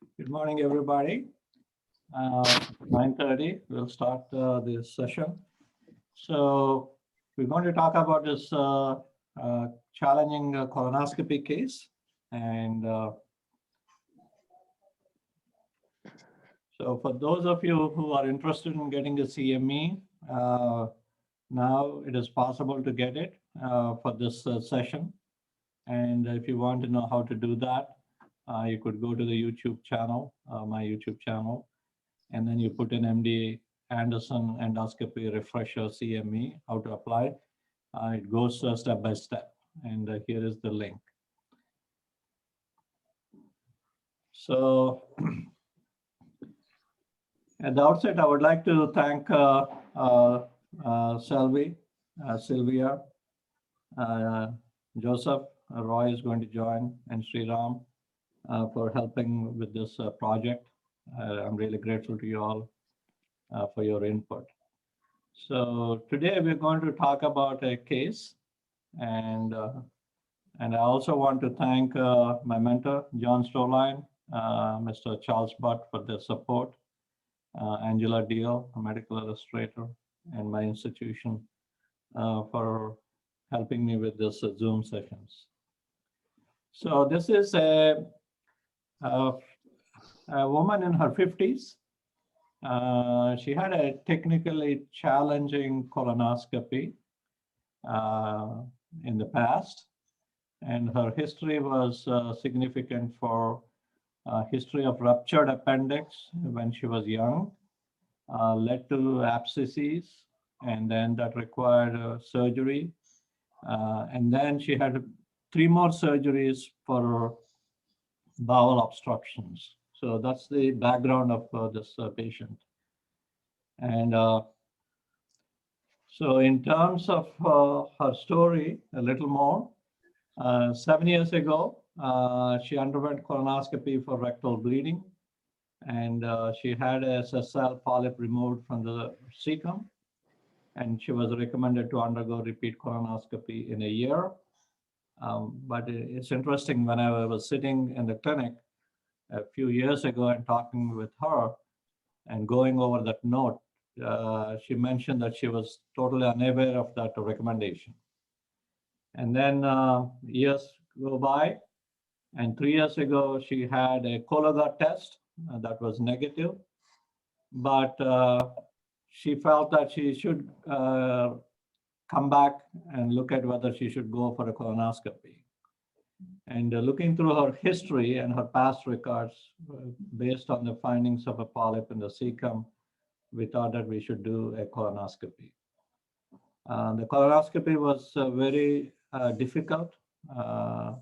Good morning, everybody. 9:30, we'll start this session. So we're going to talk about this challenging colonoscopy case. And so for those of you who are interested in getting a CME, now it is possible to get it for this session. And if you want to know how to do that, you could go to the YouTube channel, my YouTube channel, and then you put in MD Anderson Endoscopy Refresher CME, how to apply. It goes step by step, and here is the link. So at the outset, I would like to thank Sylvia, Joseph, Roy is going to join, and Sriram for helping with this project. I'm really grateful to you all for your input. So today we're going to talk about a case, and I also want to thank my mentor, John Stoline, Mr. Charles Butt for their support, Angela Deal, a medical illustrator, and my institution for helping me with this Zoom sessions. So this is a woman in her 50s. She had a technically challenging colonoscopy in the past, and her history was significant for history of ruptured appendix when she was young, led to abscesses, and then that required surgery. And then she had 3 more surgeries for bowel obstructions. So that's the background of this patient. And so in terms of her story, a little more, 7 years ago, she underwent colonoscopy for rectal bleeding, and she had a sessile polyp removed from the cecum, and she was recommended to undergo repeat colonoscopy in a year. But it's interesting, when I was sitting in the clinic a few years ago and talking with her and going over that note, she mentioned that she was totally unaware of that recommendation. And then years go by, and 3 years ago, she had a Cologuard test that was negative, but she felt that she should come back and look at whether she should go for a colonoscopy. And looking through her history and her past records, based on the findings of a polyp in the cecum, we thought that we should do a colonoscopy. The colonoscopy was very difficult. I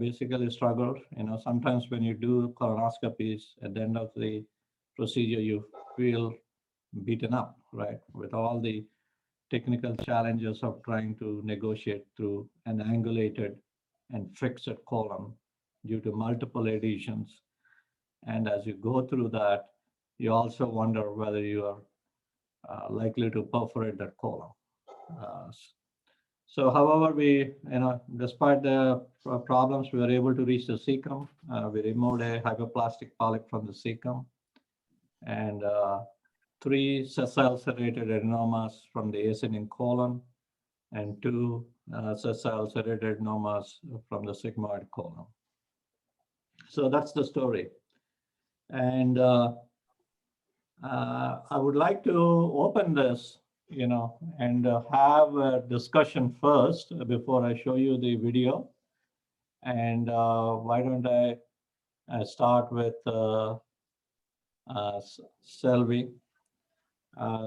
basically struggled. Sometimes when you do colonoscopies, at the end of the procedure, you feel beaten up, right? With all the technical challenges of trying to negotiate through an angulated and fixed colon due to multiple adhesions. And as you go through that, you also wonder whether you are likely to perforate that colon. So however, we, despite the problems, we were able to reach the cecum. We removed a hyperplastic polyp from the cecum, and 3 sessile serrated adenomas from the ascending colon, and 2 sessile serrated adenomas from the sigmoid colon. So that's the story. And I would like to open this, and have a discussion first before I show you the video. And why don't I start with Selvi.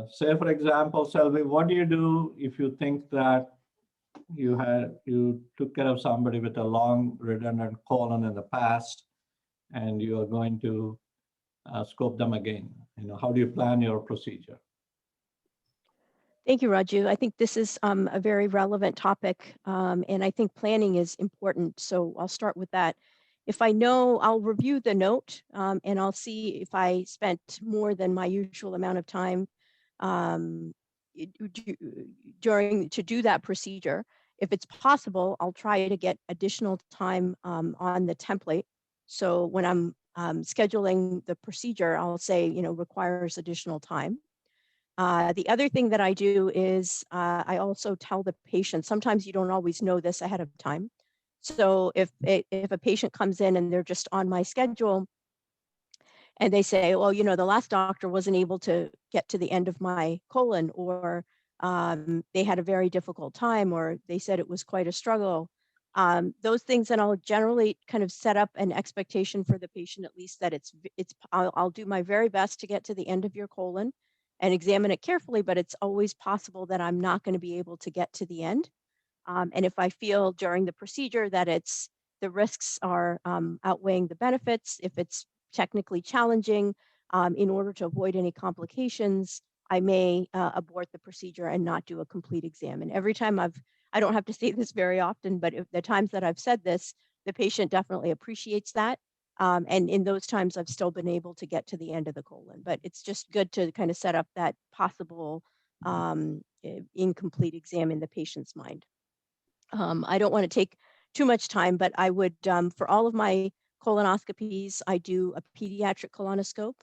Say, for example, Selvi, what do you do if you think that you took care of somebody with a long redundant colon in the past, and you are going to scope them again? How do you plan your procedure? Thank you, Raju. I think this is a very relevant topic, and I think planning is important. So I'll start with that. If I know, I'll review the note, and I'll see if I spent more than my usual amount of time to do that procedure. If it's possible, I'll try to get additional time on the template. So when I'm scheduling the procedure, I'll say, requires additional time. The other thing that I do is I also tell the patient, sometimes you don't always know this ahead of time. So if a patient comes in and they're just on my schedule and they say, well, the last doctor wasn't able to get to the end of my colon, or they had a very difficult time, or they said it was quite a struggle. Those things, and I'll generally kind of set up an expectation for the patient, at least that I'll do my very best to get to the end of your colon and examine it carefully, but it's always possible that I'm not going to be able to get to the end. And if I feel during the procedure that the risks are outweighing the benefits, if it's technically challenging, in order to avoid any complications, I may abort the procedure and not do a complete exam. And every time I don't have to say this very often, but if the times that I've said this, the patient definitely appreciates that. And in those times, I've still been able to get to the end of the colon. But it's just good to kind of set up that possible incomplete exam in the patient's mind. I don't want to take too much time, but I would, for all of my colonoscopies, I do a pediatric colonoscope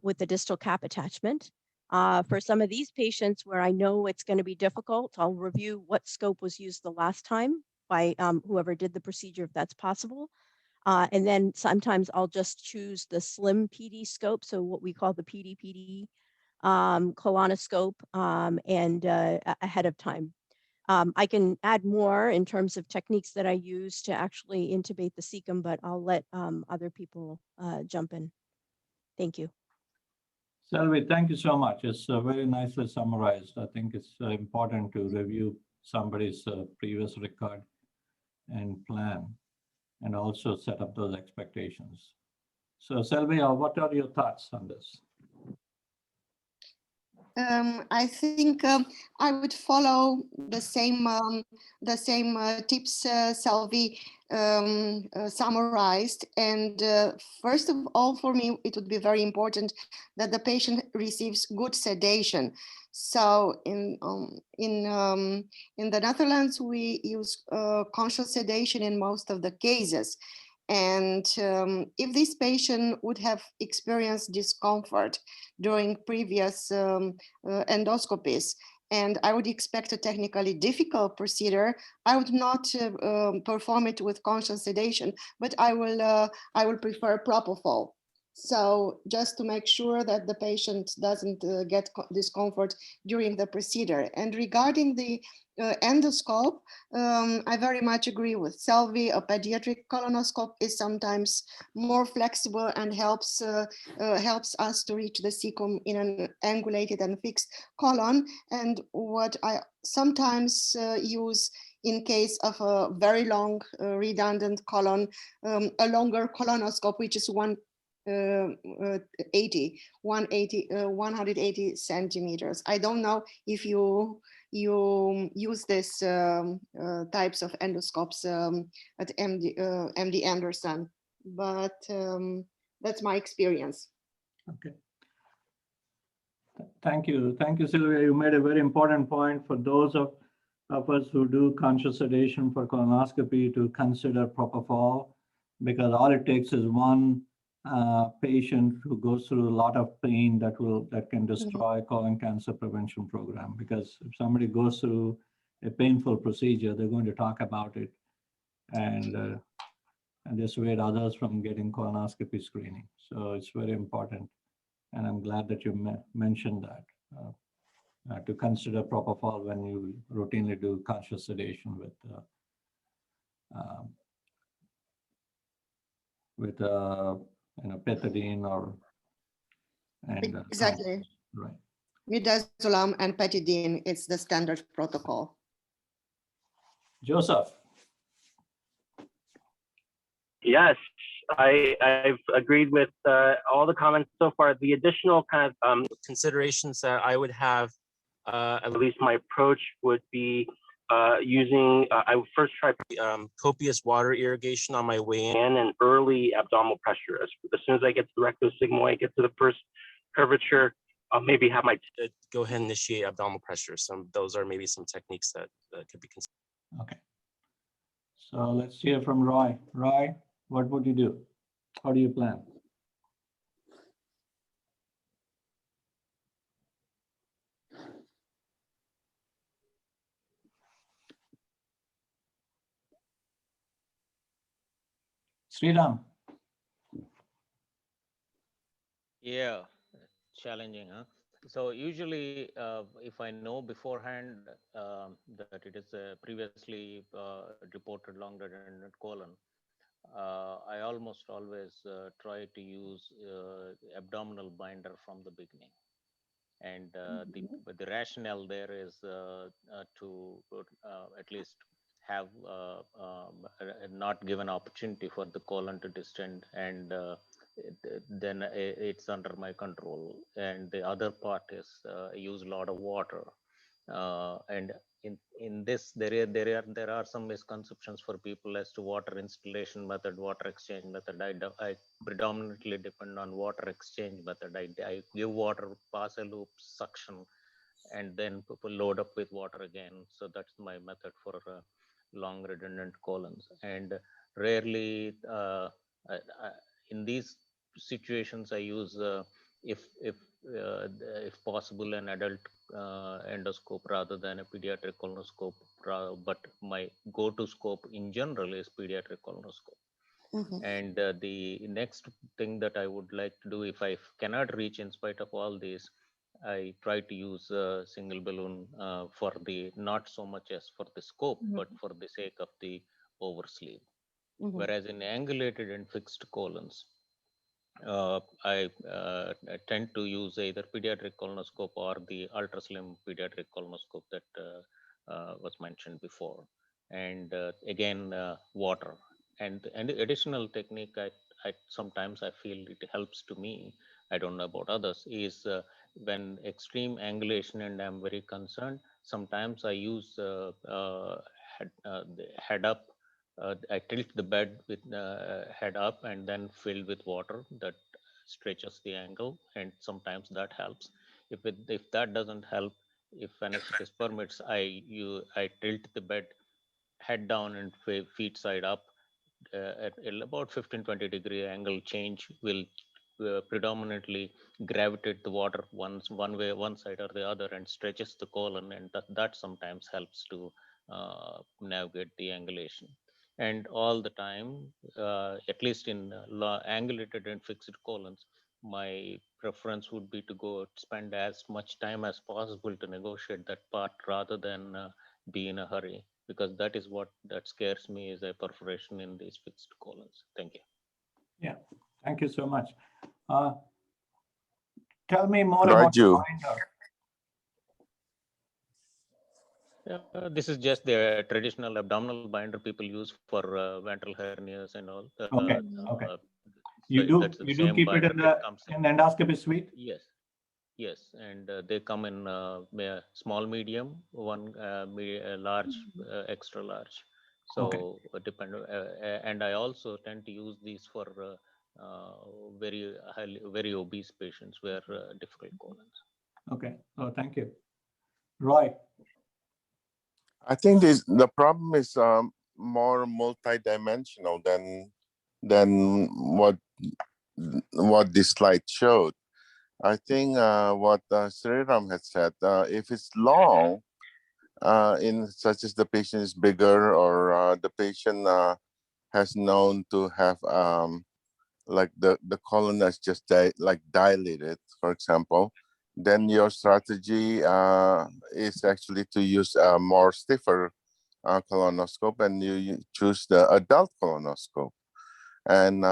with the distal cap attachment. For some of these patients where I know it's going to be difficult, I'll review what scope was used the last time by whoever did the procedure, if that's possible. And then sometimes I'll just choose the slim PD scope, so what we call the PD colonoscope, and ahead of time. I can add more in terms of techniques that I use to actually intubate the cecum, but I'll let other people jump in. Thank you. Selvi, thank you so much. It's very nicely summarized. I think it's important to review somebody's previous record and plan, and also set up those expectations. So Selvi, what are your thoughts on this? I think I would follow the same tips Selvi summarized. And first of all, for me, it would be very important that the patient receives good sedation. So in the Netherlands, we use conscious sedation in most of the cases. And if this patient would have experienced discomfort during previous endoscopies, and I would expect a technically difficult procedure, I would not perform it with conscious sedation, but I will prefer propofol. So just to make sure that the patient doesn't get discomfort during the procedure. And regarding the endoscope, I very much agree with Selvi. A pediatric colonoscope is sometimes more flexible and helps us to reach the cecum in an angulated and fixed colon. And what I sometimes use in case of a very long redundant colon, a longer colonoscope, which is 180 centimeters. I don't know if you use this types of endoscopes at MD Anderson, but that's my experience. Okay. Thank you, Sylvia. You made a very important point for those of us who do conscious sedation for colonoscopy to consider propofol, because all it takes is one patient who goes through a lot of pain that can destroy colon cancer prevention program. Because if somebody goes through a painful procedure, they're going to talk about it and dissuade others from getting colonoscopy screening. So it's very important, and I'm glad that you mentioned that to consider propofol when you routinely do conscious sedation with pethidine or exactly right. Midazolam and pethidine, it's the standard protocol. Joseph. Yes, I've agreed with all the comments so far. The additional kind of considerations that I would have, at least my approach would be using, I would first try copious water irrigation on my way in and early abdominal pressure. As soon as I get to the rectus sigmoid, get to the first curvature, I'll maybe have my go ahead and initiate abdominal pressure. Those are maybe some techniques that could be considered. Okay. So let's hear from Roy. Roy, what would you do? How do you plan? Sriram. Yeah, challenging, huh? So usually, if I know beforehand that it is previously reported long redundant colon, I almost always try to use abdominal binder from the beginning. And the rationale there is to at least have not given opportunity for the colon to distend, and then it's under my control. And the other part is I use a lot of water, and in this there are some misconceptions for people as to water installation method, water exchange method. I predominantly depend on water exchange method. I give water, pass a loop, suction, and then people load up with water again. So that's my method for long redundant colons. And rarely in these situations I use if possible an adult endoscope rather than a pediatric colonoscope, but my go-to scope in general is pediatric colonoscope. And the next thing that I would like to do, if I cannot reach in spite of all these, I try to use a single balloon for the, not so much as for the scope, but for the sake of the oversleeve. Whereas in angulated and fixed colons, I tend to use either pediatric colonoscope or the ultra slim pediatric colonoscope that was mentioned before. And again, water. And the additional technique I sometimes I feel it helps to me, I don't know about others, is when extreme angulation and I'm very concerned, sometimes I use the head up. I tilt the bed with head up and then fill with water that stretches the angle, and sometimes that helps. If that doesn't help, if anesthetist permits, I tilt the bed head down and feet side up at about 15-20 degree angle. Change will predominantly gravitate the water one way, one side or the other, and stretches the colon, and that sometimes helps to navigate the angulation. And all the time, at least in angulated and fixed colons, my preference would be to go spend as much time as possible to negotiate that part rather than be in a hurry, because that is what that scares me, is a perforation in these fixed colons. Thank you. Yeah, thank you so much. Tell me more about the binder. This is just the traditional abdominal binder people use for ventral hernias and all. Okay. So You do keep it in the endoscopy suite? Yes. Yes, and they come in small, medium, one large, extra large. So and I also tend to use these for very obese patients where difficult colons. Okay. Oh, thank you. Roy. I think the problem is more multidimensional than what this slide showed. I think what Sriram had said, if it's long, in such as the patient is bigger, or the patient has known to have like the colon is just dilated, for example, then your strategy is actually to use a more stiffer colonoscope, and you choose the adult colonoscope. And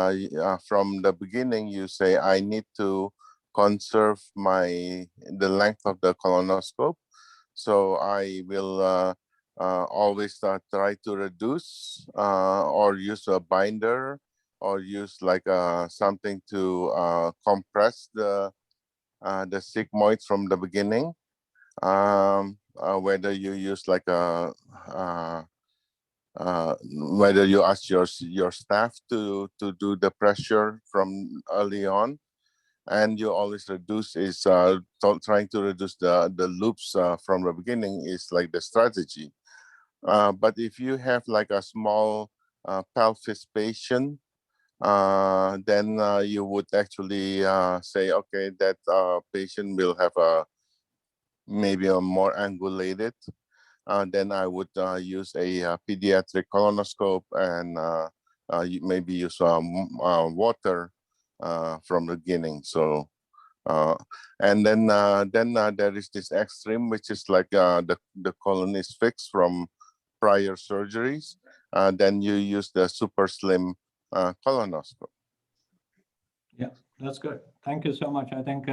from the beginning, you say, I need to conserve the length of the colonoscope. So I will always try to reduce or use a binder, or use like something to compress the sigmoid from the beginning. Whether you use like whether you ask your staff to do the pressure from early on, and you always reduce is trying to reduce the loops from the beginning is like the strategy. But if you have like a small pelvis patient, then you would actually say, okay, that patient will have maybe a more angulated. Then I would use a pediatric colonoscope and maybe use water from the beginning. So, and then there is this extreme, which is like the colon is fixed from prior surgeries. Then you use the super slim colonoscope. Yeah, that's good. Thank you so much. I think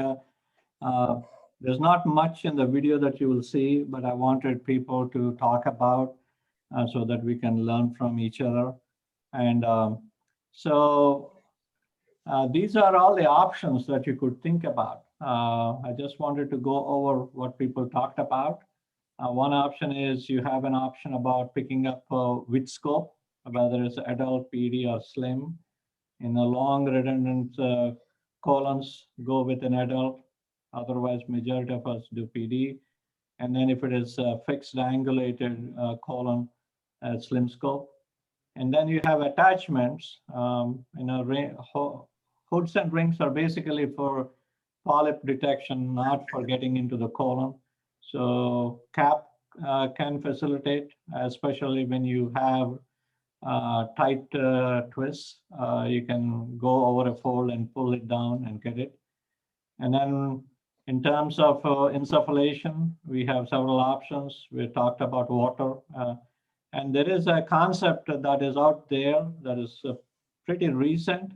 there's not much in the video that you will see, but I wanted people to talk about so that we can learn from each other. And these are all the options that you could think about. I just wanted to go over what people talked about. One option is you have an option about picking up which scope, whether it's adult, PD, or slim. In a long redundant colons, go with an adult. Otherwise, majority of us do PD. And then if it is a fixed angulated colon, slim scope. And then you have attachments. Hoods and rings are basically for polyp detection, not for getting into the colon. So cap can facilitate, especially when you have tight twists. You can go over a fold and pull it down and get it. And then in terms of insufflation, we have several options. We talked about water. And there is a concept that is out there that is pretty recent.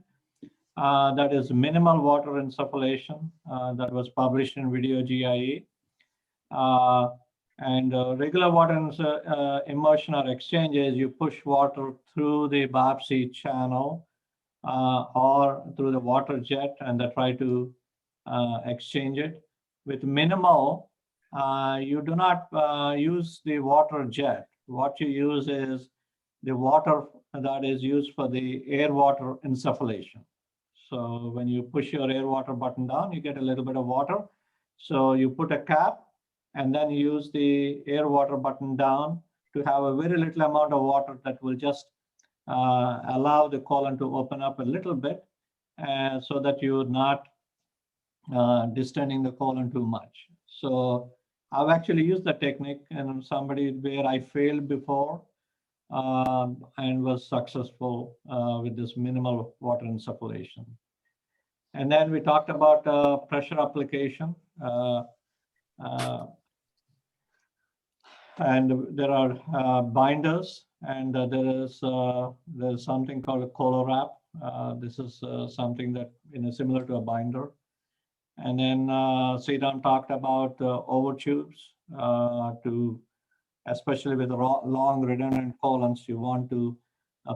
That is minimal water insufflation that was published in Video GIE. Regular water immersion or exchange is you push water through the biopsy channel or through the water jet and they try to exchange it. With minimal, you do not use the water jet. What you use is the water that is used for the air-water insufflation. So when you push your air-water button down, you get a little bit of water. So you put a cap and then use the air-water button down to have a very little amount of water that will just allow the colon to open up a little bit so that you're not distending the colon too much. So I've actually used the technique in somebody where I failed before and was successful with this minimal water insufflation. And then we talked about pressure application. And there are binders, and there's something called a ColoWrap. This is something that similar to a binder. And then Sridham talked about over tubes especially with long redundant colons, you want to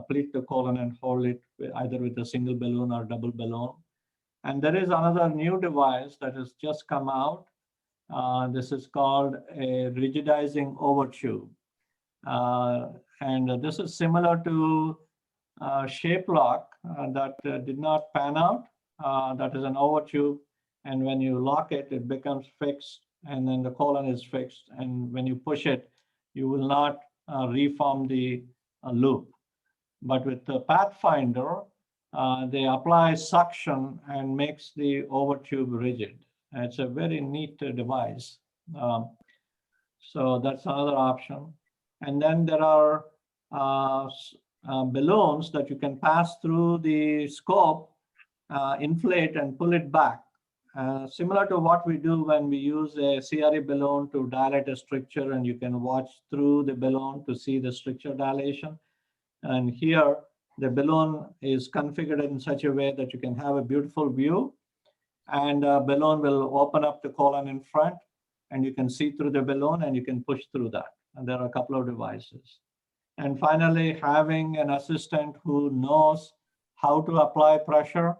pleat the colon and hold it either with a single balloon or double balloon. And there is another new device that has just come out. This is called a rigidizing over tube. And this is similar to shape lock that did not pan out. That is an over tube. And when you lock it, it becomes fixed. And then the colon is fixed. And when you push it, you will not reform the loop. But with the Pathfinder, they apply suction and makes the over tube rigid. And it's a very neat device. So that's another option. And then there are balloons that you can pass through the scope, inflate and pull it back. Similar to what we do when we use a CRE balloon to dilate a stricture, and you can watch through the balloon to see the stricture dilation. And here, the balloon is configured in such a way that you can have a beautiful view, and a balloon will open up the colon in front, and you can see through the balloon and you can push through that. And there are a couple of devices. And finally, having an assistant who knows how to apply pressure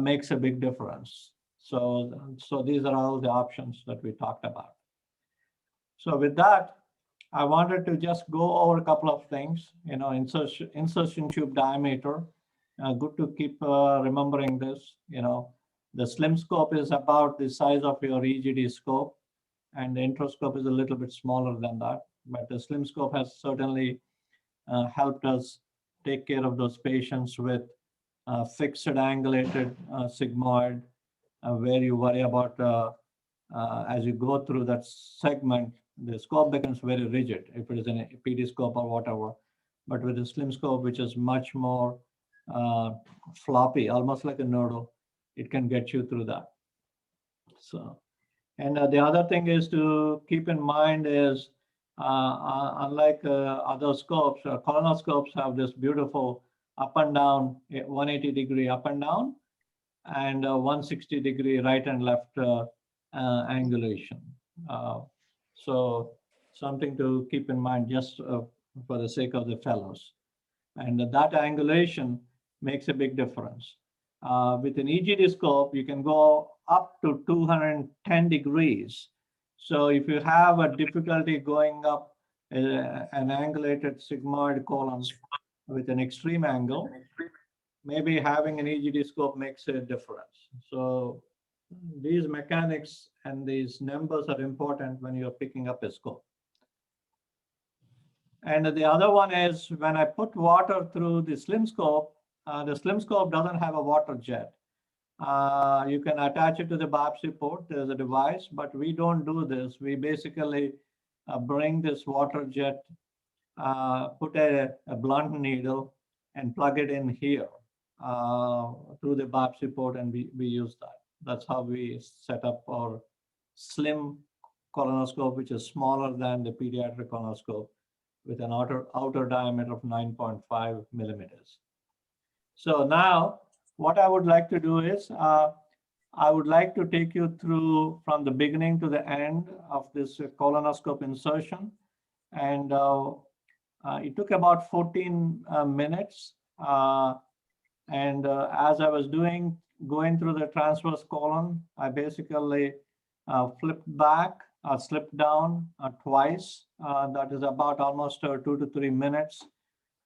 makes a big difference. So these are all the options that we talked about. So with that, I wanted to just go over a couple of things. Insertion tube diameter. Good to keep remembering this. The slim scope is about the size of your EGD scope, and the introscope is a little bit smaller than that. But the slim scope has certainly helped us take care of those patients with fixed angulated sigmoid, where you worry about as you go through that segment, the scope becomes very rigid if it is an PD scope or whatever. But with a slim scope, which is much more floppy, almost like a noodle, it can get you through that. So, and the other thing is to keep in mind is, unlike other scopes, colonoscopes have this beautiful up and down, 180-degree up and down, and 160-degree right and left angulation. So something to keep in mind just for the sake of the fellows. And that angulation makes a big difference. With an EGD scope, you can go up to 210 degrees. So if you have a difficulty going up an angulated sigmoid colon with an extreme angle, maybe having an EGD scope makes a difference. So these mechanics and these numbers are important when you're picking up a scope. And the other one is when I put water through the slim scope doesn't have a water jet. You can attach it to the biopsy port. There's a device, but we don't do this. We basically bring this water jet, put a blunt needle and plug it in here through the biopsy port, and we use that. That's how we set up our slim colonoscope, which is smaller than the pediatric colonoscope, with an outer diameter of 9.5 millimeters. So now what I would like to do is, I would like to take you through from the beginning to the end of this colonoscope insertion. And it took about 14 minutes. And as I was going through the transverse colon, I basically flipped back, slipped down twice. That is about almost 2 to 3 minutes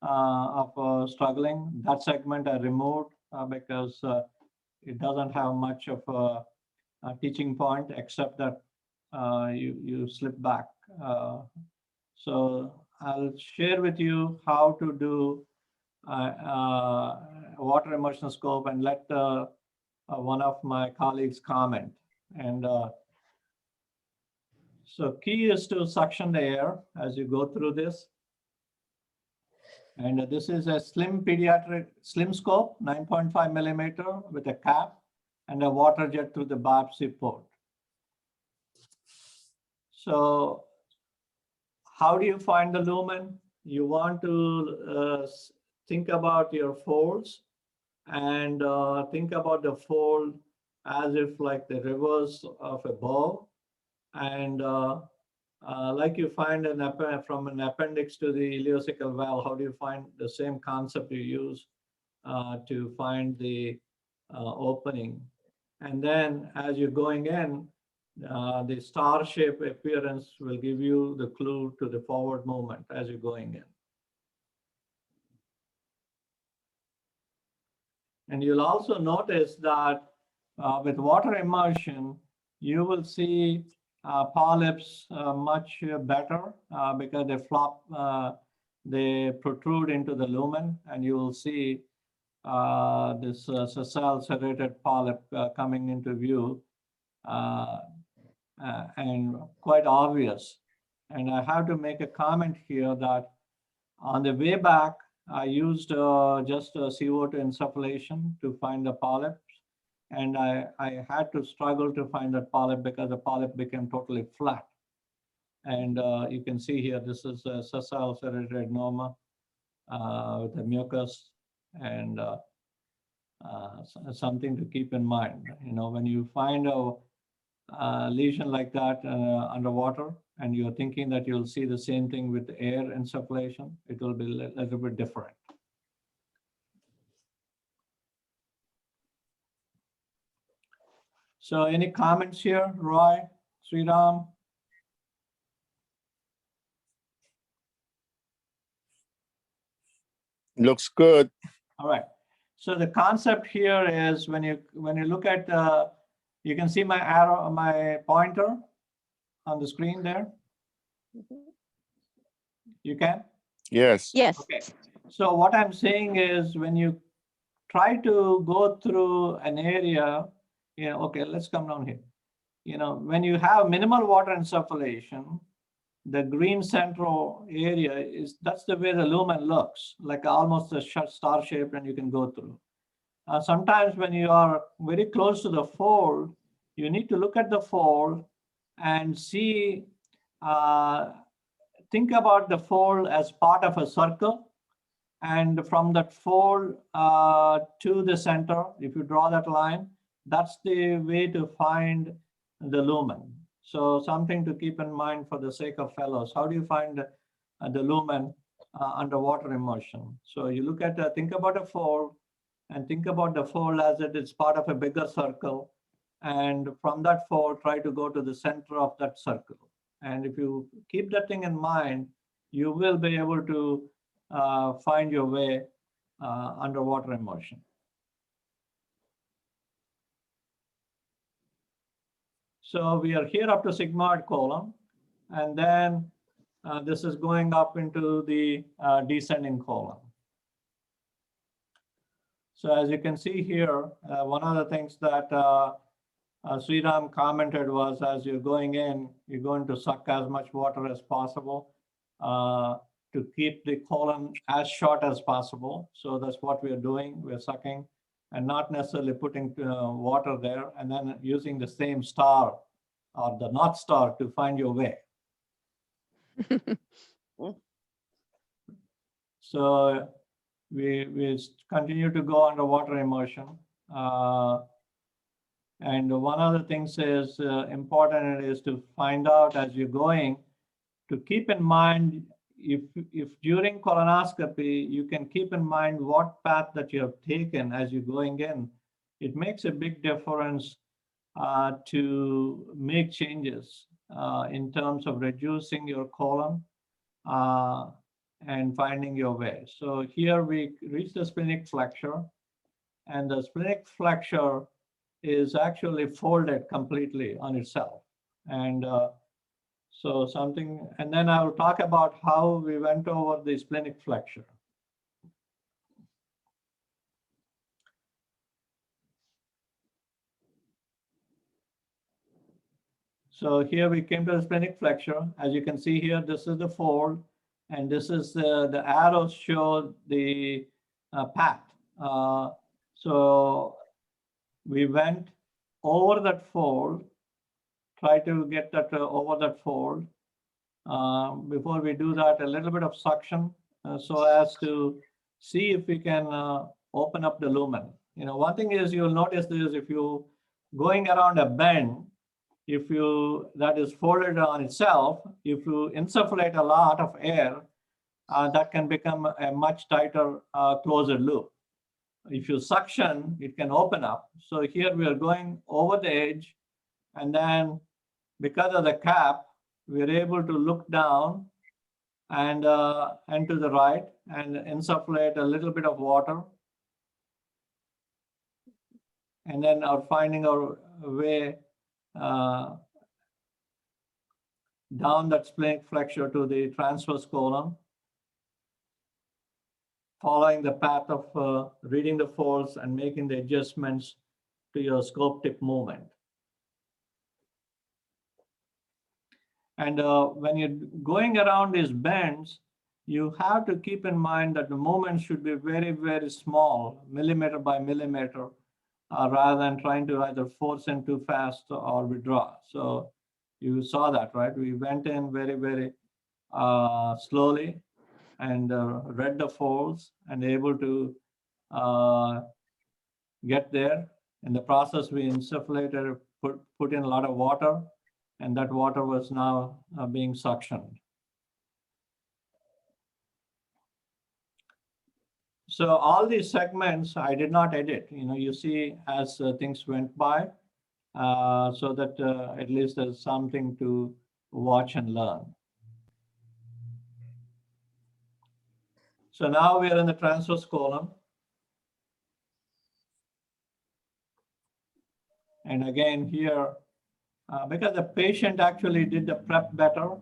of struggling. That segment I removed because it doesn't have much of a teaching point, except that you slip back. So I'll share with you how to do water immersion scope and let one of my colleagues comment. And so key is to suction the air as you go through this. And this is a slim pediatric slim scope, 9.5 millimeter with a cap and a water jet through the biopsy port. So how do you find the lumen? You want to think about your folds and think about the fold as if like the reverse of a bow. And like you find from an appendix to the ileocecal valve, how do you find the same concept you use to find the opening? And then as you're going in, the star-shaped appearance will give you the clue to the forward movement as you're going in. And you'll also notice that with water immersion, you will see polyps much better because they protrude into the lumen, and you will see this sessile serrated polyp coming into view and quite obvious. And I have to make a comment here that on the way back, I used just CO2 insufflation to find the polyps. And I had to struggle to find that polyp because the polyp became totally flat. And you can see here, this is a sessile serrated adenoma with a mucus, and something to keep in mind. You know, when you find a lesion like that underwater, and you're thinking that you'll see the same thing with air insufflation, it will be a little bit different. So any comments here, Roy, Sriram? Looks good. All right. So the concept here is when you look at, you can see my arrow, my pointer on the screen there. You can? Yes. Yes. Okay. So what I'm saying is when you try to go through an area, okay, let's come down here. When you have minimal water insufflation, the green central area that's the way the lumen looks, like almost a star shape, and you can go through. Sometimes when you are very close to the fold, you need to look at the fold and see, think about the fold as part of a circle. And from that fold to the center, if you draw that line, that's the way to find the lumen. So something to keep in mind for the sake of fellows. How do you find the lumen underwater immersion? So you look at, think about a fold, and think about the fold as it is part of a bigger circle. And from that fold, try to go to the center of that circle. And if you keep that thing in mind, you will be able to find your way underwater immersion. So we are here up to sigmoid colon, and then this is going up into the descending colon. So as you can see here, one of the things that Sriram commented was, as you're going in, you're going to suck as much water as possible to keep the colon as short as possible. So that's what we're doing. We're sucking and not necessarily putting water there, and then using the same star or the North Star to find your way. So we continue to go underwater immersion. And one of the things is important is to find out as you're going, to keep in mind, if during colonoscopy, you can keep in mind what path that you have taken as you're going in. It makes a big difference to make changes in terms of reducing your colon and finding your way. So here we reach the splenic flexure, and the splenic flexure is actually folded completely on itself. And so something, and then I will talk about how we went over the splenic flexure. So here we came to the splenic flexure. As you can see here, this is the fold, and this is the arrows show the path. So we went over that fold, try to get that over that fold. Before we do that, a little bit of suction so as to see if we can open up the lumen. One thing is, you'll notice this, if you going around a bend, that is folded on itself, if you insufflate a lot of air, that can become a much tighter, closer loop. If you suction, it can open up. So here we are going over the edge, and then because of the cap, we're able to look down and to the right and insufflate a little bit of water, and then finding our way down that splenic flexure to the transverse colon, following the path of reading the folds and making the adjustments to your scope tip movement. And when you're going around these bends, you have to keep in mind that the movement should be very, very small, millimeter by millimeter, rather than trying to either force in too fast or withdraw. So you saw that, right? We went in very, very slowly and read the folds and able to get there. In the process, we insufflated, put in a lot of water, and that water was now being suctioned. So all these segments I did not edit. You see as things went by, so that at least there's something to watch and learn. So now we are in the transverse colon. And again here, because the patient actually did the prep better,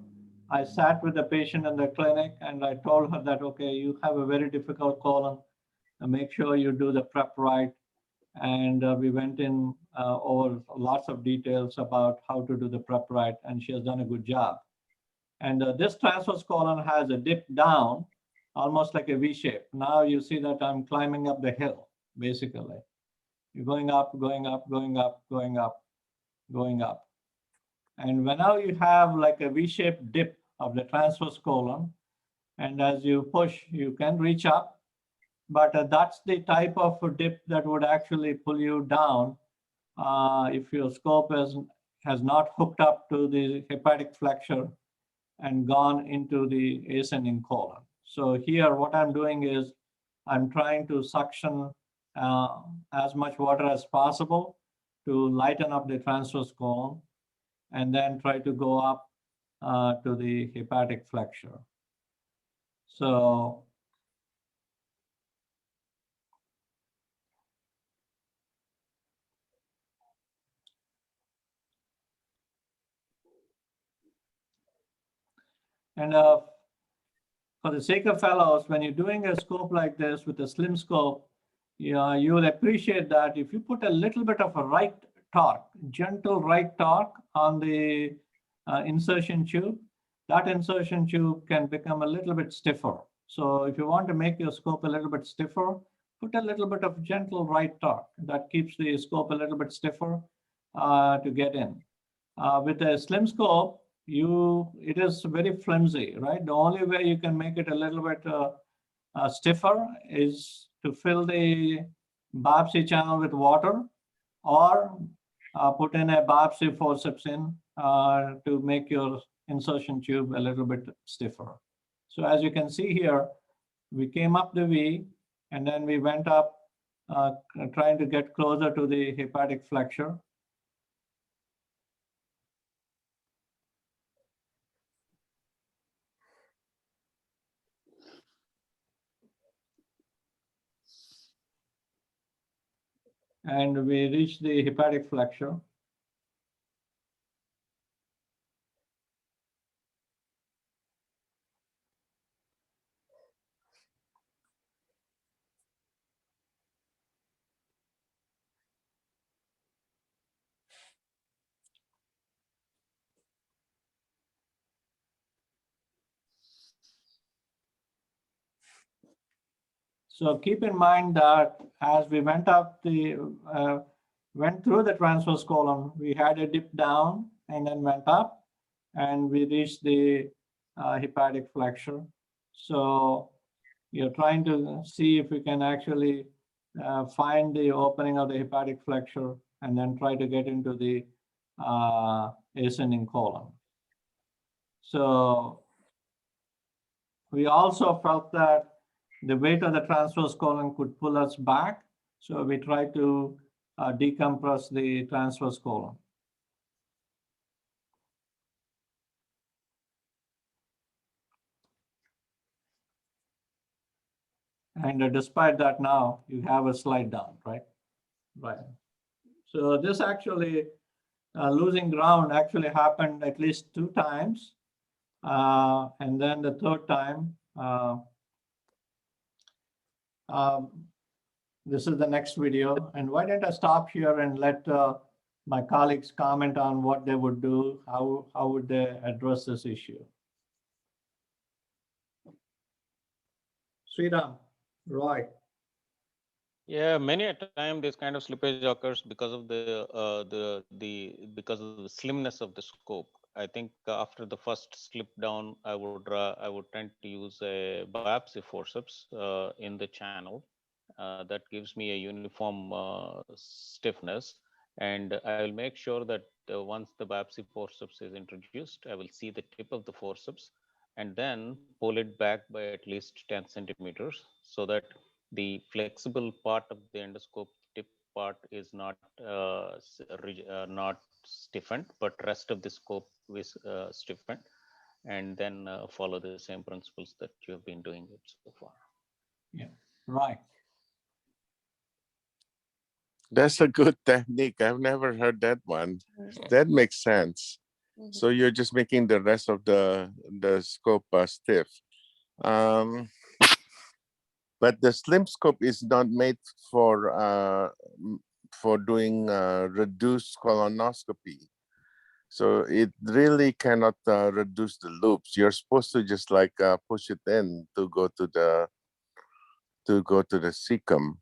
I sat with the patient in the clinic and I told her that, okay, you have a very difficult colon. make sure you do the prep right. And we went in over lots of details about how to do the prep right, and she has done a good job. And this transverse colon has a dip down, almost like a V shape. Now you see that I'm climbing up the hill, basically. You're going up, going up, going up, going up, going up. And whenever you have like a V-shaped dip of the transverse colon, and as you push, you can reach up, but that's the type of dip that would actually pull you down if your scope has not hooked up to the hepatic flexure and gone into the ascending colon. So here, what I'm doing is I'm trying to suction as much water as possible to lighten up the transverse colon, and then try to go up to the hepatic flexure. So and for the sake of fellows, when you're doing a scope like this with a slim scope, you will appreciate that if you put a little bit of a right torque, gentle right torque on the insertion tube, that insertion tube can become a little bit stiffer. So if you want to make your scope a little bit stiffer, put a little bit of gentle right torque. That keeps the scope a little bit stiffer to get in. With a slim scope, it is very flimsy, right? The only way you can make it a little bit stiffer is to fill the biopsy channel with water, or put in a biopsy forceps in to make your insertion tube a little bit stiffer. So as you can see here, we came up the V, and then we went up trying to get closer to the hepatic flexure. And we reached the hepatic flexure. So keep in mind that as we went through the transverse colon, we had a dip down and then went up, and we reached the hepatic flexure. So you're trying to see if we can actually find the opening of the hepatic flexure and then try to get into the ascending colon. So we also felt that the weight of the transverse colon could pull us back. So we tried to decompress the transverse colon. And despite that, now you have a slide down, right? Right. So this actually, losing ground actually happened at least 2 times. And then the 3rd time, this is the next video. And why don't I stop here and let my colleagues comment on what they would do, how would they address this issue? Sriram, Roy. Yeah, many a time this kind of slippage occurs because of the slimness of the scope. I think after the first slip down, I would tend to use a biopsy forceps in the channel. That gives me a uniform stiffness, and I will make sure that once the biopsy forceps is introduced, I will see the tip of the forceps and then pull it back by at least 10 centimeters so that the flexible part of the endoscope tip part is not stiffened, but rest of the scope is stiffened, and then follow the same principles that you have been doing it so far. Yeah, right. That's a good technique. I've never heard that one. That makes sense. So you're just making the rest of the scope stiff. But the slim scope is not made for doing reduced colonoscopy. So it really cannot reduce the loops. You're supposed to just like push it in to go to the cecum.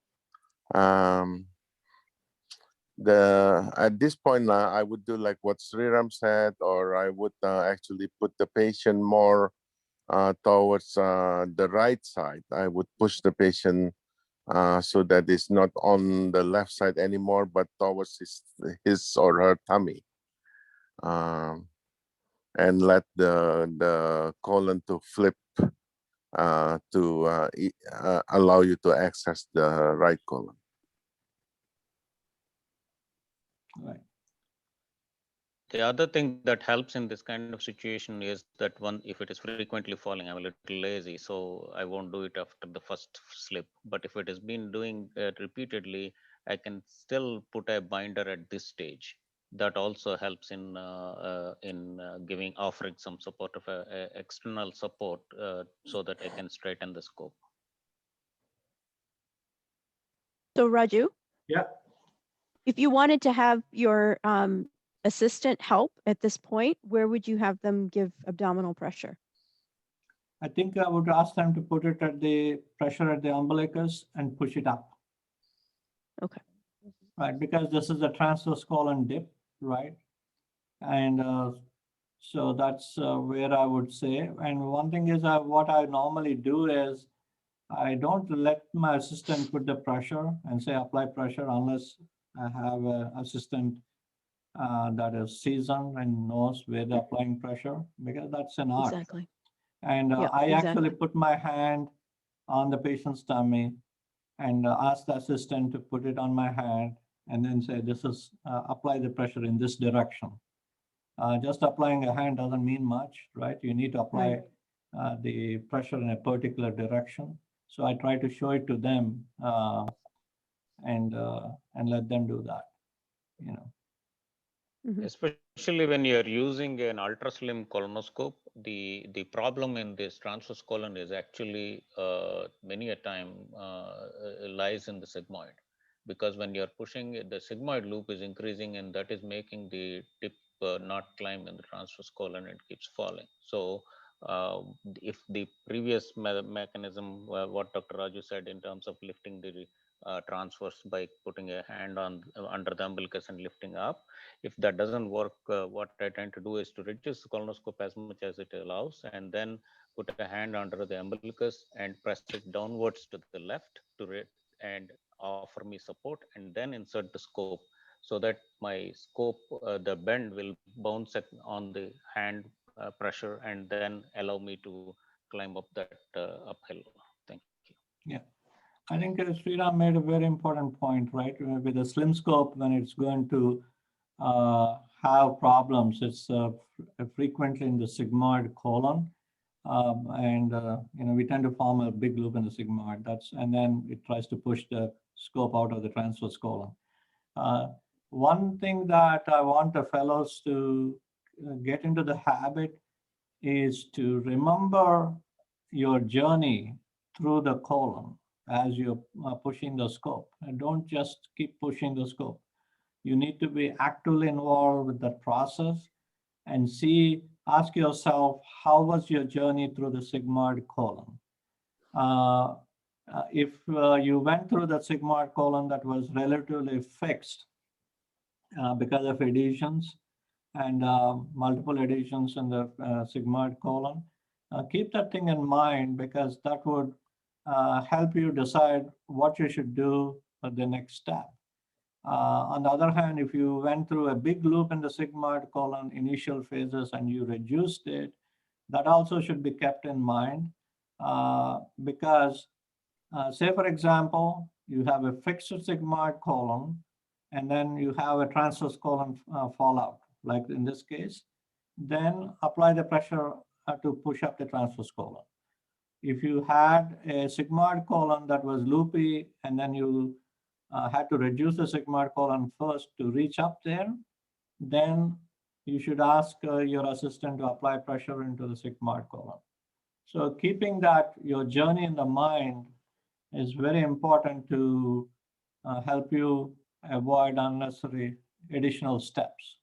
At this point, I would do like what Sriram said, or I would actually put the patient more towards the right side. I would push the patient so that it's not on the left side anymore, but towards his or her tummy, and let the colon to flip to allow you to access the right colon. Right. The other thing that helps in this kind of situation is that one, if it is frequently falling, I'm a little lazy, so I won't do it after the first slip. But if it has been doing repeatedly, I can still put a binder at this stage. That also helps in offering some sort of a external support so that I can straighten the scope. So Raju, Yeah. if you wanted to have your assistant help at this point, where would you have them give abdominal pressure? I think I would ask them to put it at the pressure at the umbilicus and push it up. Okay. Right, because this is a transverse colon dip, right? And so that's where I would say. And one thing is what I normally do is I don't let my assistant put the pressure and say apply pressure unless I have an assistant that is seasoned and knows where they're applying pressure, because that's an art. Exactly. And Yeah, I actually exactly. put my hand on the patient's tummy and ask the assistant to put it on my hand and then say, this is, apply the pressure in this direction. Just applying a hand doesn't mean much, right? You need to apply the pressure in a particular direction. So I try to show it to them and let them do that, you know. Mhm. Especially when you're using an ultra slim colonoscope, the problem in this transverse colon is actually many a time lies in the sigmoid, because when you're pushing it, the sigmoid loop is increasing, and that is making the tip not climb in the transverse colon, and keeps falling. So if the previous mechanism, what Dr. Raju said in terms of lifting the transverse by putting a hand on under the umbilicus and lifting up, if that doesn't work, what I tend to do is to reduce the colonoscope as much as it allows, and then put a hand under the umbilicus and press it downwards to the left and offer me support, and then insert the scope, so that my scope, the bend will bounce on the hand pressure, and then allow me to climb up that uphill. Thank you. Yeah. I think Sriram made a very important point, right? With a slim scope, when it's going to have problems, it's frequently in the sigmoid colon. We tend to form a big loop in the sigmoid. And then it tries to push the scope out of the transverse colon. One thing that I want the fellows to get into the habit is to remember your journey through the colon as you're pushing the scope, and don't just keep pushing the scope. You need to be actively involved with that process and ask yourself, how was your journey through the sigmoid colon? If you went through the sigmoid colon that was relatively fixed because of adhesions and multiple adhesions in the sigmoid colon, keep that thing in mind, because that would help you decide what you should do for the next step. On the other hand, if you went through a big loop in the sigmoid colon initial phases and you reduced it, that also should be kept in mind, because say, for example, you have a fixed sigmoid colon and then you have a transverse colon fallout, like in this case, then apply the pressure to push up the transverse colon. If you had a sigmoid colon that was loopy and then you had to reduce the sigmoid colon first to reach up there, then you should ask your assistant to apply pressure into the sigmoid colon. So keeping that, your journey in the mind, is very important to help you avoid unnecessary additional steps.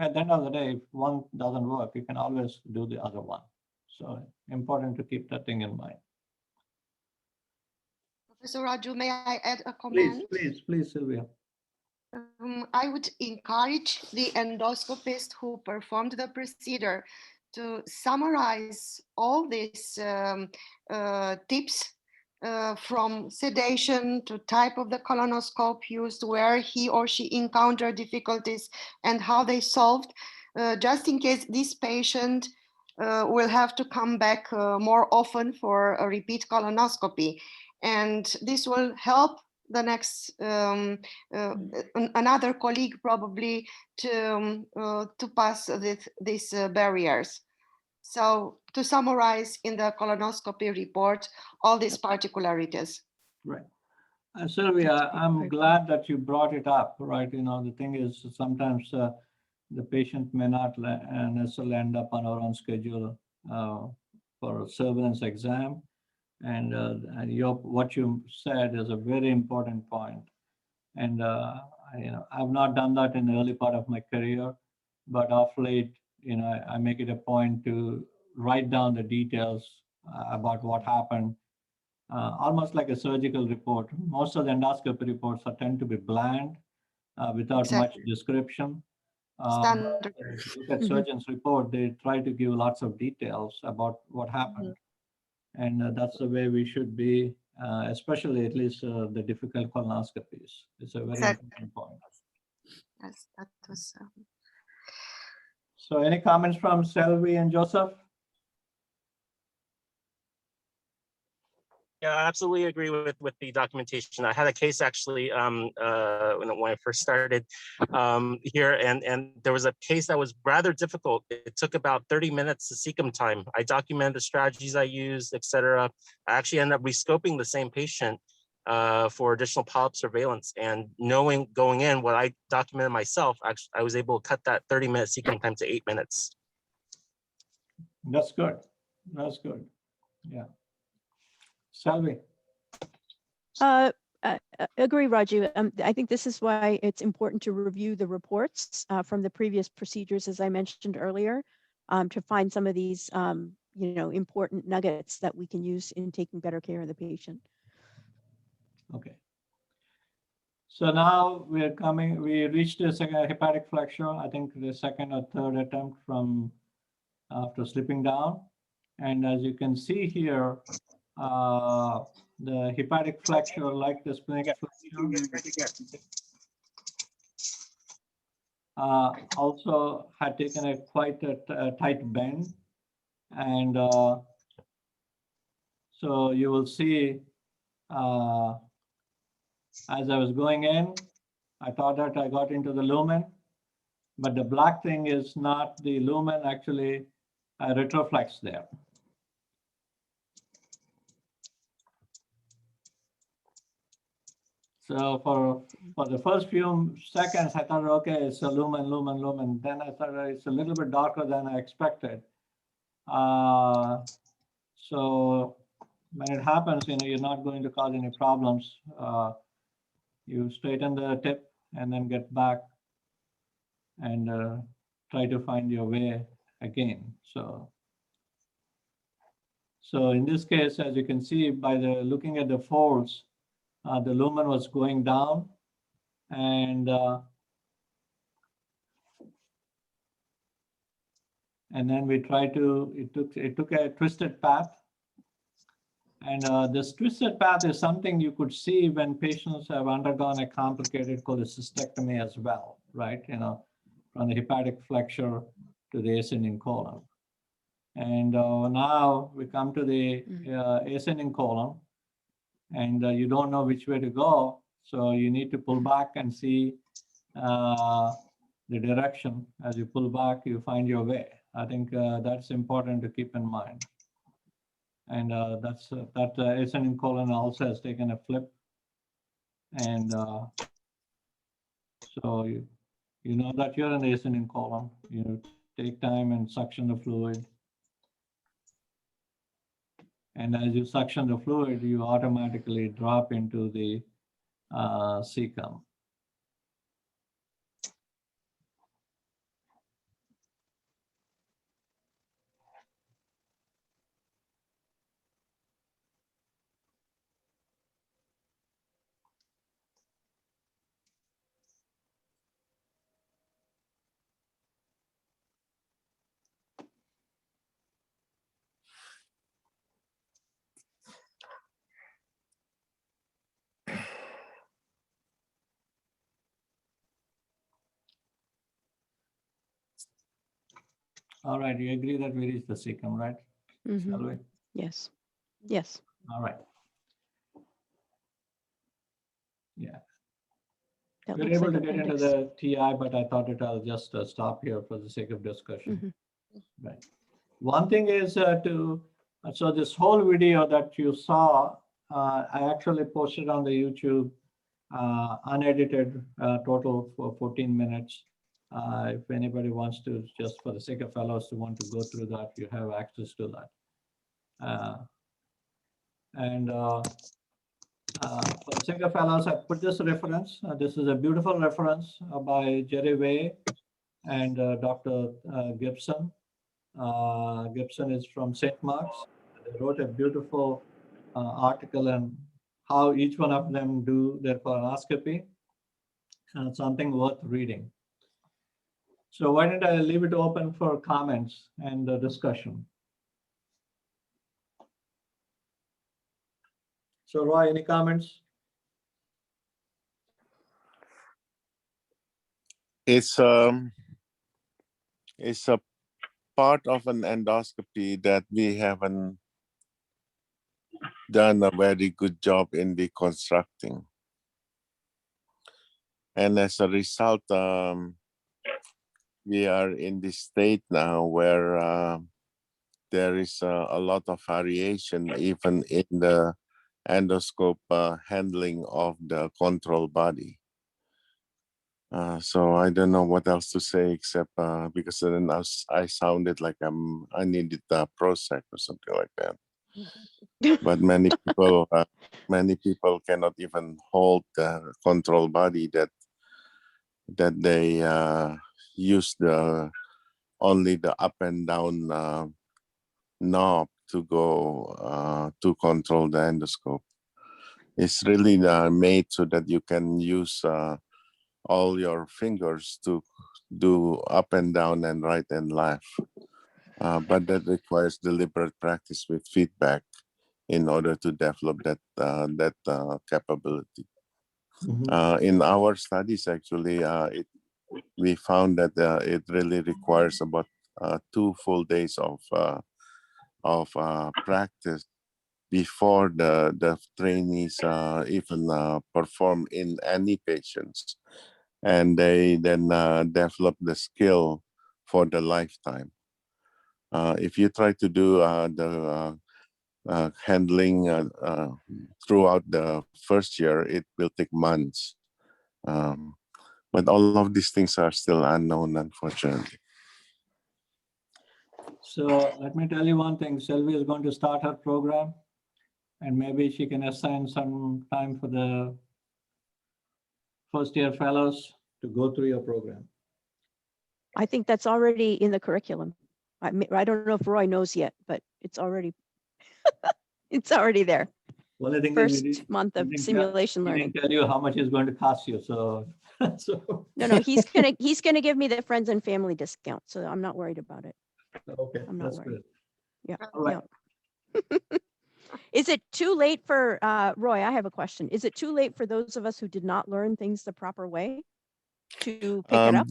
At the end of the day, if one doesn't work, you can always do the other one. So important to keep that thing in mind. Professor Raju, may I add a Please, comment? please, Sylvia. I would encourage the endoscopist who performed the procedure to summarize all these tips from sedation to type of the colonoscope used, where he or she encountered difficulties and how they solved, just in case this patient will have to come back more often for a repeat colonoscopy. And this will help the next another colleague probably to pass these barriers. So to summarize in the colonoscopy report all these particularities. Right. Sylvia, I'm glad that you brought it up, right? The thing is sometimes the patient may not necessarily end up on our own schedule for a surveillance exam. And what you said is a very important point. And I've not done that in the early part of my career, but of late, I make it a point to write down the details about what happened, almost like a surgical report. Most of the endoscopy reports tend to be bland, without much description. Standard. If you look at surgeon's report, they try to give lots of details about what happened. And that's the way we should be, especially at least the difficult colonoscopies. It's a very important point. Yes, that was. So any comments from Selvi and Joseph? Yeah, I absolutely agree with the documentation. I had a case actually when I first started here, and there was a case that was rather difficult. It took about 30 minutes to cecum time. I documented the strategies I used, etc. I actually ended up rescoping the same patient for additional polyp surveillance, and knowing going in what I documented myself, actually, I was able to cut that 30-minute cecum time to 8 minutes. That's good. That's good. Yeah. Selvi. Agree, Raju. I think this is why it's important to review the reports from the previous procedures, as I mentioned earlier, to find some of these, important nuggets that we can use in taking better care of the patient. Okay. So now we reached the second hepatic flexure, I think the second or third attempt from after slipping down. And as you can see here, the hepatic flexure, like the splenic flexure, also had taken quite a tight bend. And so you will see, as I was going in, I thought that I got into the lumen, but the black thing is not the lumen, actually I retroflex there. So for the first few seconds, I thought, okay, it's a lumen, lumen, lumen. Then I thought it's a little bit darker than I expected. So when it happens, you're not going to cause any problems. You straighten the tip and then get back and try to find your way again. So in this case, as you can see by looking at the folds, the lumen was going down, and then we tried to, it took a twisted path. And this twisted path is something you could see when patients have undergone a complicated cholecystectomy as well, right? From the hepatic flexure to the ascending colon. And now we come to the ascending colon, and you don't know which way to go. So you need to pull back and see the direction. As you pull back, you find your way. I think that's important to keep in mind. And that ascending colon also has taken a flip. And so you know that you're in the ascending colon. You take time and suction the fluid. And as you suction the fluid, you automatically drop into the cecum. All right, you agree that we reach the cecum, right? Mhm. Shall we? Yes. Yes. All right. Yeah, That we're looks able like to get into appendix. the TI, but I thought I'll just stop here for the sake of discussion. Mhm. Right. One thing is so this whole video that you saw, I actually posted on the YouTube, unedited, total for 14 minutes. If anybody wants to, just for the sake of fellows who want to go through that, you have access to that. For the sake of fellows, I put this reference. This is a beautiful reference by Jerry Way and Dr. Gibson. Gibson is from St. Mark's. They wrote a beautiful article on how each one of them do their colonoscopy, and something worth reading. So why don't I leave it open for comments and discussion? So Roy, any comments? It's a part of an endoscopy that we haven't done a very good job in deconstructing. And as a result, we are in this state now where there is a lot of variation even in the endoscope handling of the control body. So I don't know what else to say except because then I sounded like I needed Prozac or something like that. But many people cannot even hold the control body that they use only the up and down knob to go to control the endoscope. It's really made so that you can use all your fingers to do up and down and right and left. But that requires deliberate practice with feedback in order to develop that capability. Mm-hmm. In our studies, actually, we found that it really requires about 2 full days of practice before the trainees even perform in any patients, and they then develop the skill for the lifetime. If you try to do the handling throughout the first year, it will take months. But all of these things are still unknown, unfortunately. So let me tell you one thing. Sylvia is going to start her program, and maybe she can assign some time for the first-year fellows to go through your program. I think that's already in the curriculum. I don't know if Roy knows yet, but it's already it's already there. Well, I think First month of simulation he learning. didn't tell you how much it's going to cost you. So, No, he's gonna give me the friends and family discount, so I'm not worried about it. Okay, I'm not that's worried. good. Yeah. All right. Yeah. Is it too late for Roy? I have a question. Is it too late for those of us who did not learn things the proper way to pick it up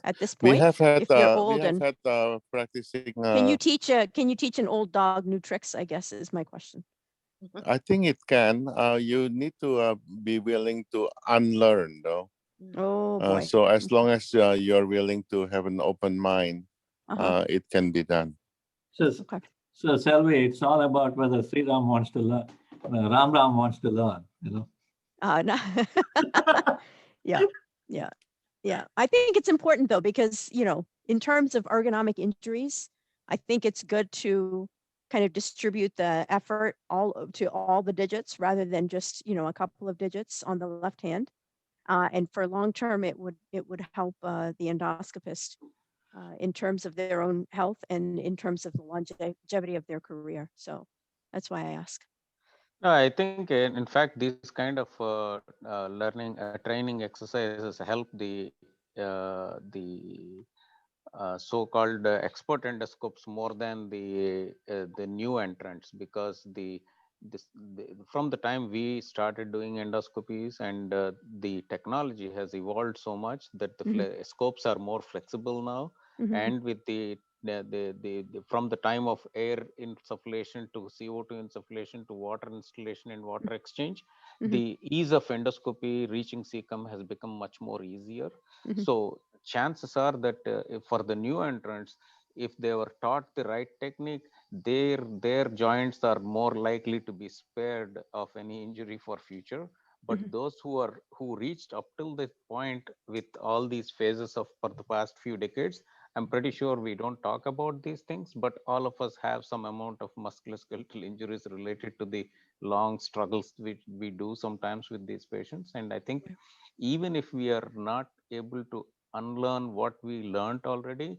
at this point? We have had if you're old and practicing. can you teach an old dog new tricks? I guess is my question. I think it can. You need to be willing to unlearn, though. Oh boy. So as long as you're willing to have an open mind, it can be done. Okay. So Selvi, it's all about whether Sri Ram wants to learn, Ram wants to learn, you know. No. Yeah. I think it's important though, because in terms of ergonomic injuries, I think it's good to kind of distribute the effort to all the digits rather than just, a couple of digits on the left hand. And for long term, it would help the endoscopist in terms of their own health and in terms of the longevity of their career. So that's why I ask. No, I think in fact these kind of learning training exercises help the so-called expert endoscopes more than the new entrants, because from the time we started doing endoscopies and the technology has evolved so much that the scopes are more flexible now, and with from the time of air insufflation to CO2 insufflation to water installation and water exchange, the ease of endoscopy reaching cecum has become much more easier. So chances are that for the new entrants, if they were taught the right technique, their joints are more likely to be spared of any injury for future. But those who reached up till this point with all these phases for the past few decades, I'm pretty sure we don't talk about these things, but all of us have some amount of musculoskeletal injuries related to the long struggles which we do sometimes with these patients. And I think even if we are not able to unlearn what we learned already,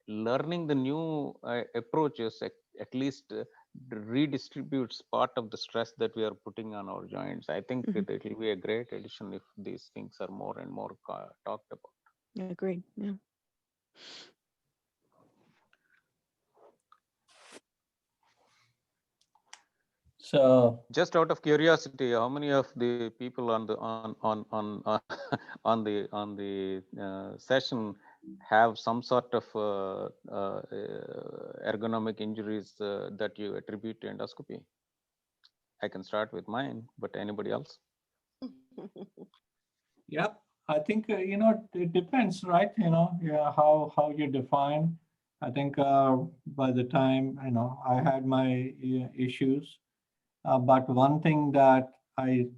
learning the new approaches at least redistributes part of the stress that we are putting on our joints. I think it will be a great addition if these things are more and more talked about. Yeah, agreed. Yeah. So just out of curiosity, how many of the people on the on the session have some sort of ergonomic injuries that you attribute to endoscopy? I can start with mine, but anybody else? Yep, I think it depends, right? Yeah, how you define. I think by the time I had my issues, but one thing that I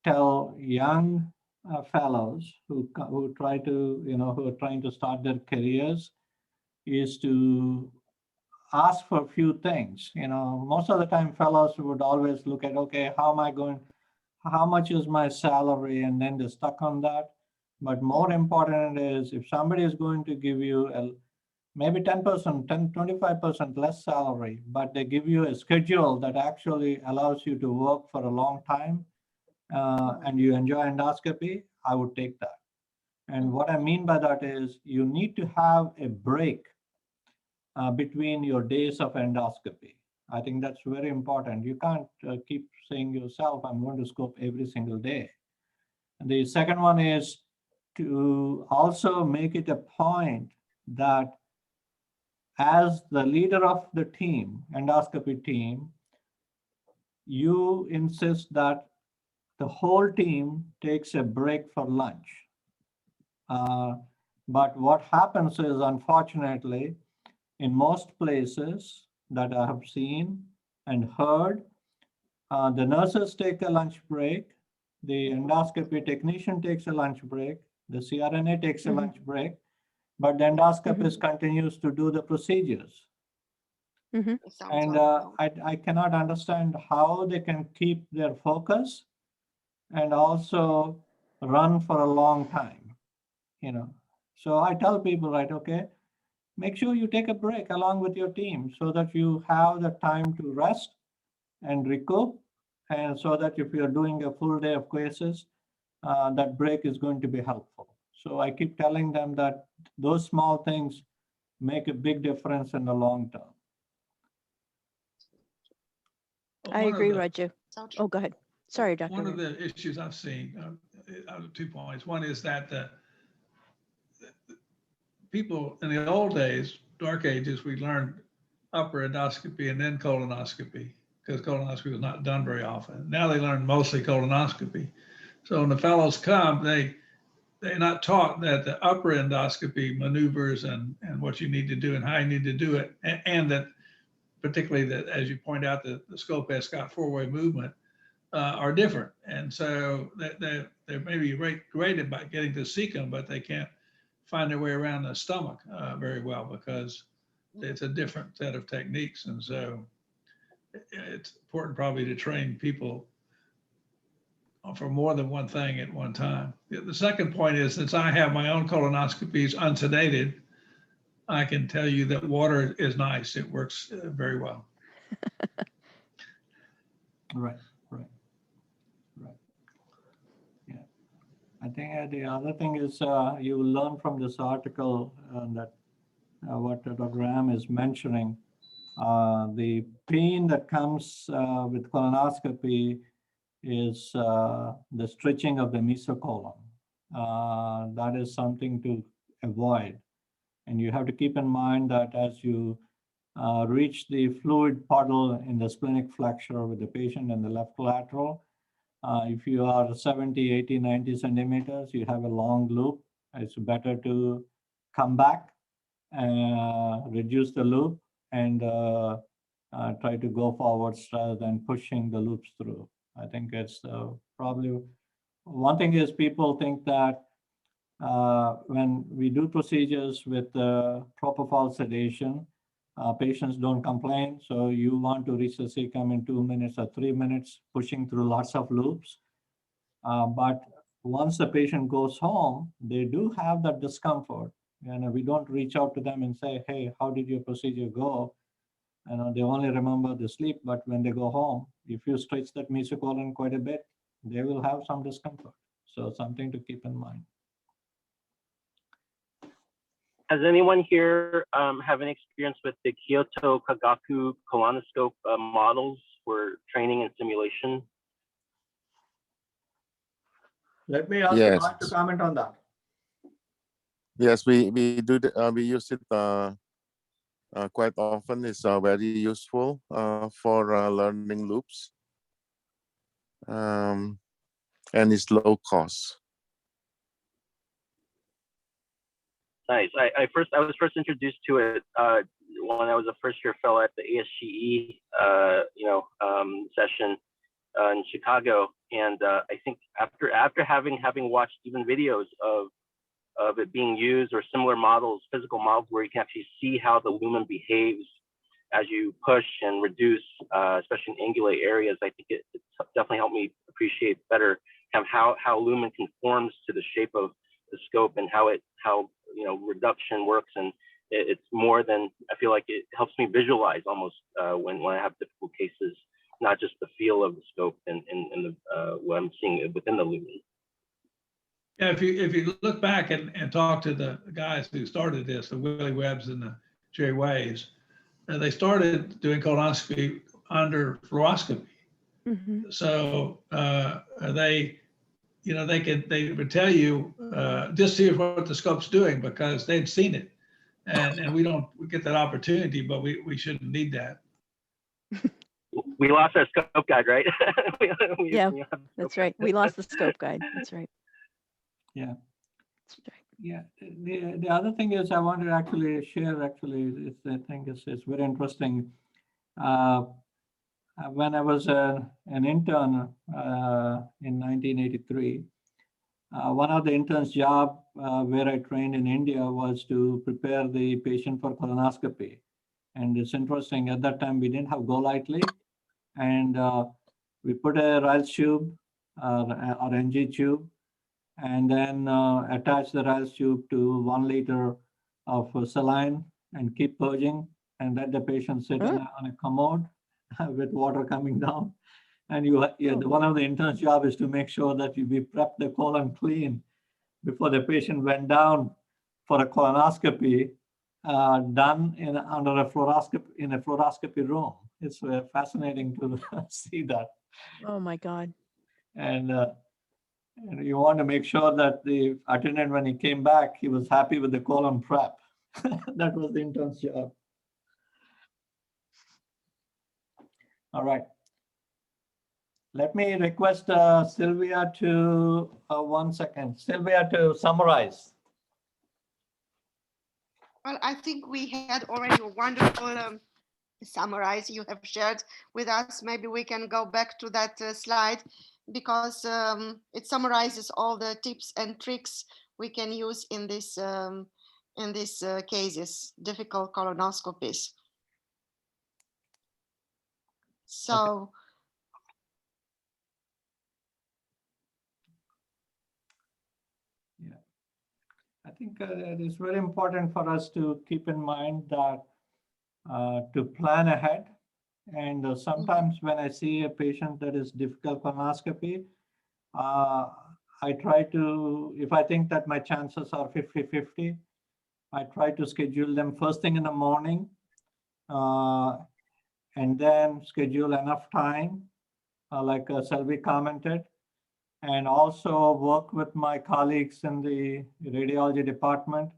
tell young fellows who try to who are trying to start their careers is to ask for a few things. Most of the time, fellows would always look at, okay, how much is my salary, and then they're stuck on that. But more important is if somebody is going to give you maybe 10%, 25% less salary, but they give you a schedule that actually allows you to work for a long time and you enjoy endoscopy, I would take that. And what I mean by that is you need to have a break between your days of endoscopy. I think that's very important. You can't keep saying yourself, I'm going to scope every single day. And the second one is to also make it a point that as the leader of the team, endoscopy team, you insist that the whole team takes a break for lunch. But what happens is, unfortunately, in most places that I have seen and heard, the nurses take a lunch break, the endoscopy technician takes a lunch break, the CRNA takes a lunch break, but the endoscopist continues to do the procedures. And I cannot understand how they can keep their focus and also run for a long time, So I tell people, right, okay, make sure you take a break along with your team so that you have the time to rest and recoup, and so that if you're doing a full day of cases, that break is going to be helpful. So I keep telling them that those small things make a big difference in the long term. I agree, Raju. Oh, go ahead. Sorry, Dr. One of the issues I've seen, 2 points. One is that the people in the old days, dark ages, we learned upper endoscopy and then colonoscopy, because colonoscopy was not done very often. Now they learn mostly colonoscopy. So when the fellows come, they're not taught that the upper endoscopy maneuvers and what you need to do and how you need to do it, and that particularly that, as you point out, the scope has got four-way movement, are different. And so they may be great about getting to cecum, but they can't find their way around the stomach very well because it's a different set of techniques. And so it's important probably to train people for more than one thing at one time. The second point is, since I have my own colonoscopies unsedated, I can tell you that water is nice. It works very well. Right. Yeah. I think the other thing is you will learn from this article that what Dr. Graham is mentioning. The pain that comes with colonoscopy is the stretching of the mesocolon. That is something to avoid. And you have to keep in mind that as you reach the fluid puddle in the splenic flexure with the patient in the left lateral, if you are 70, 80, 90 centimeters, you have a long loop. It's better to come back, reduce the loop, and try to go forwards rather than pushing the loops through. I think it's probably one thing is people think that when we do procedures with propofol sedation, patients don't complain. So you want to reach the cecum in 2 minutes or 3 minutes, pushing through lots of loops. But once the patient goes home, they do have that discomfort. And we don't reach out to them and say, hey, how did your procedure go? They only remember the sleep, but when they go home, if you stretch that mesocolon quite a bit, they will have some discomfort. So something to keep in mind. Has anyone here have any experience with the Kyoto Kagaku colonoscope models for training and simulation? Let me ask Yes. Mark to comment on that. Yes, we do we use it quite often. It's very useful for learning loops, and it's low cost. Nice. I was first introduced to it when I was a first year fellow at the ASGE session in Chicago, and I think after having watched even videos of it being used or similar models, physical models where you can actually see how the lumen behaves as you push and reduce, especially in angulate areas, I think it definitely helped me appreciate better kind of how lumen conforms to the shape of the scope and how reduction works. And it's more than, I feel like it helps me visualize almost when I have difficult cases, not just the feel of the scope and what I'm seeing within the lumen. Yeah, if you look back and talk to the guys who started this, the Willie Webbs and the Jay Ways, they started doing colonoscopy under fluoroscopy. Mhm. So they would tell you just see what the scope's doing because they'd seen it, and we get that opportunity, but we shouldn't need that. We lost our scope guide, right? Yeah, that's right. We lost the scope guide. That's right. Yeah. That's right. Yeah. The other thing is I wanted to actually share. Actually, I think it's very interesting. When I was an intern in 1983, one of the intern's job where I trained in India was to prepare the patient for colonoscopy. And it's interesting, at that time we didn't have Go Lightly, and we put a Riles tube or NG tube, and then attach the Riles tube to 1 liter of saline and keep purging, and let the patient sit on a commode with water coming down. And one of the intern's job is to make sure that we prep the colon clean before the patient went down for a colonoscopy done under a fluoroscopy room. It's fascinating to see that. Oh my God. And you want to make sure that the attendant, when he came back, he was happy with the colon prep. That was the intern's job. All right. Let me request Sylvia to, 1 second, Sylvia to summarize. Well, I think we had already a wonderful summarize you have shared with us. Maybe we can go back to that slide because it summarizes all the tips and tricks we can use in these cases, difficult colonoscopies. So Yeah. I think it is very important for us to keep in mind that to plan ahead. And sometimes when I see a patient that is difficult colonoscopy, I try to, if I think that my chances are 50-50, I try to schedule them first thing in the morning, and then schedule enough time, like Selvi commented, and also work with my colleagues in the radiology department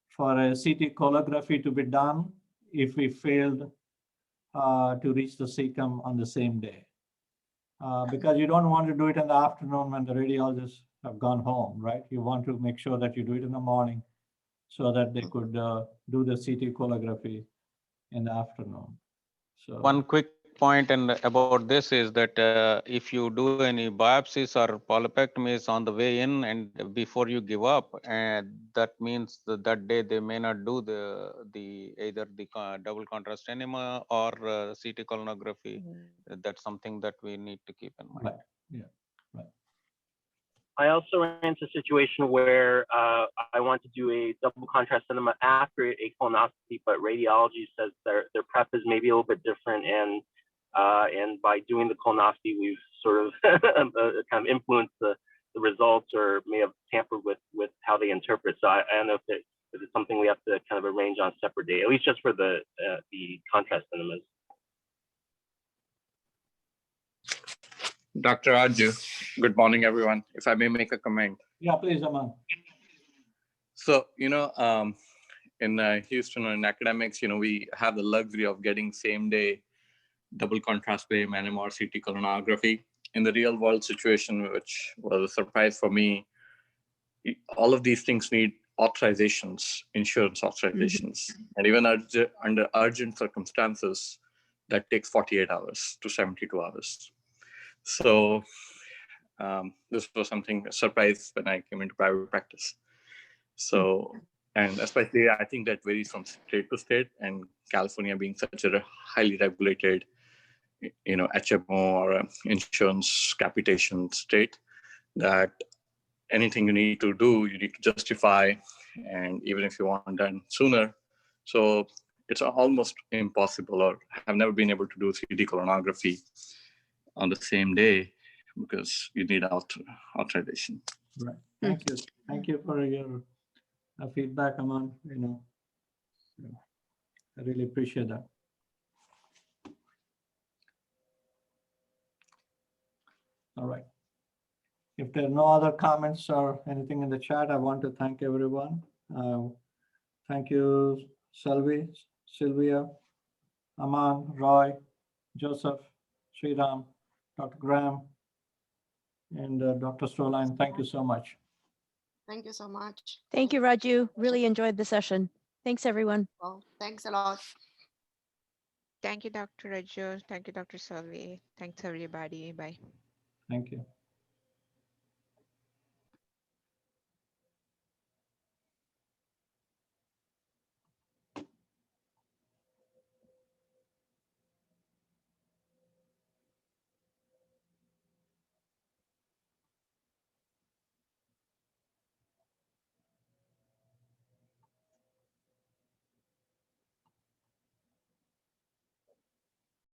for a CT colography to be done if we failed to reach the cecum on the same day. Because you don't want to do it in the afternoon when the radiologists have gone home, right? You want to make sure that you do it in the morning so that they could do the CT colography in the afternoon. So One quick point and about this is that if you do any biopsies or polypectomies on the way in and before you give up, and that means that day they may not do the either the double contrast enema or CT colonography. That's something that we need to keep in mind. right, yeah, right. I also ran into a situation where I want to do a double contrast enema after a colonoscopy, but radiology says their prep is maybe a little bit different, and by doing the colonoscopy, we've sort of kind of influenced the results or may have tampered with how they interpret. So I don't know if it's something we have to kind of arrange on a separate day, at least just for the contrast enemas. Dr. Raju, good morning, everyone. If I may make a comment. Yeah, please, Aman. So, in Houston or in academics, we have the luxury of getting same day double contrast beam enema or CT colonography. In the real world situation, which was a surprise for me, all of these things need authorizations, insurance authorizations. And even under urgent circumstances, that takes 48 hours to 72 hours. So this was something, a surprise when I came into private practice. So, and especially I think that varies from state to state, and California being such a highly regulated, HMO or insurance capitation state, that anything you need to do, you need to justify, and even if you want done sooner. So it's almost impossible, or have never been able to do 3D colonography on the same day because you need authorization. Right. Thank you. Thank you for your feedback, Aman. I really appreciate that. All right. If there are no other comments or anything in the chat, I want to thank everyone. Thank you, Sylvia, Aman, Roy, Joseph, Sriram, Dr. Graham, and Dr. Stroline. Thank you so much. thank you so much. Thank you, Raju. Really enjoyed the session. Thanks, everyone. Well, thanks a lot. Thank you, Dr. Raju. Thank you, Dr. Salvi. Thanks, everybody. Bye. Thank you.